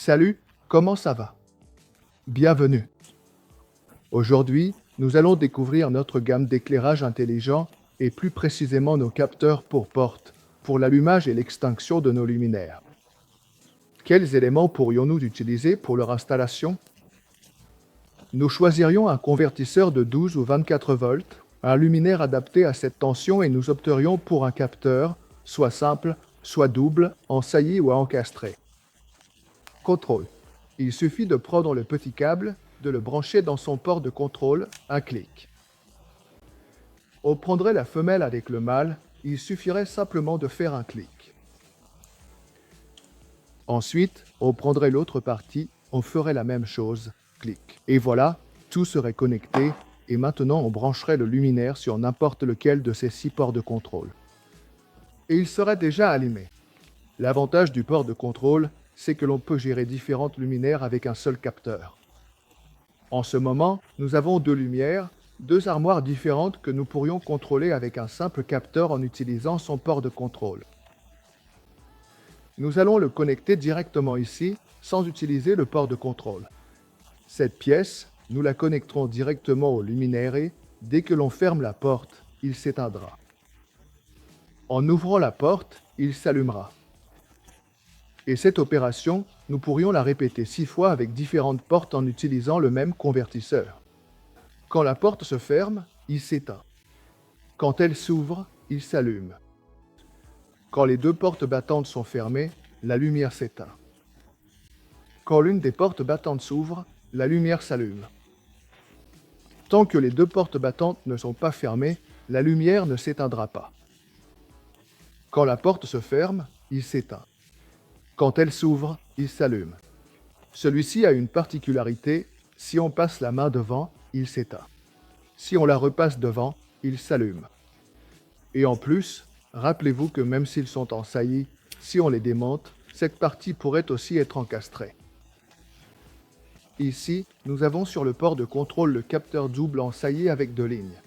Salut, comment ça va? Bienvenue. Aujourd'hui, nous allons découvrir notre gamme d'éclairage intelligent et plus précisément nos capteurs pour porte, pour l'allumage et l'extinction de nos luminaires. Quels éléments pourrions-nous utiliser pour leur installation? Nous choisirions un convertisseur de 12 ou 24 volts, un luminaire adapté à cette tension et nous opterions pour un capteur, soit simple, soit double, en saillie ou à encastrer. Contrôle. Il suffit de prendre le petit câble, de le brancher dans son port de contrôle, un clic. On prendrait la femelle avec le mâle, il suffirait simplement de faire un clic. Ensuite, on prendrait l'autre partie, on ferait la même chose, clic. Et voilà, tout serait connecté, et maintenant on brancherait le luminaire sur n'importe lequel de ces 6 ports de contrôle. Et il serait déjà allumé. L'avantage du port de contrôle, c'est que l'on peut gérer différentes luminaires avec un seul capteur. En ce moment, nous avons 2 lumières, 2 armoires différentes que nous pourrions contrôler avec un simple capteur en utilisant son port de contrôle. Nous allons le connecter directement ici, sans utiliser le port de contrôle. Cette pièce, nous la connecterons directement au luminaire et, dès que l'on ferme la porte, il s'éteindra. En ouvrant la porte, il s'allumera. Et cette opération, nous pourrions la répéter 6 fois avec différentes portes en utilisant le même convertisseur. Quand la porte se ferme, il s'éteint. Quand elle s'ouvre, il s'allume. Quand les 2 portes battantes sont fermées, la lumière s'éteint. Quand l'une des portes battantes s'ouvre, la lumière s'allume. Tant que les 2 portes battantes ne sont pas fermées, la lumière ne s'éteindra pas. Quand la porte se ferme, il s'éteint. Quand elle s'ouvre, il s'allume. Celui-ci a une particularité, si on passe la main devant, il s'éteint. Si on la repasse devant, il s'allume. Et en plus, rappelez-vous que même s'ils sont en saillie, si on les démonte, cette partie pourrait aussi être encastrée. Ici, nous avons sur le port de contrôle le capteur double en saillie avec 2 lignes.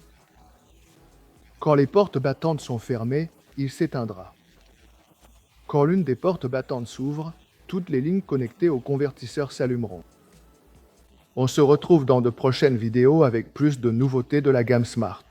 Quand les portes battantes sont fermées, il s'éteindra. Quand l'une des portes battantes s'ouvre, toutes les lignes connectées au convertisseur s'allumeront. On se retrouve dans de prochaines vidéos avec plus de nouveautés de la gamme Smart.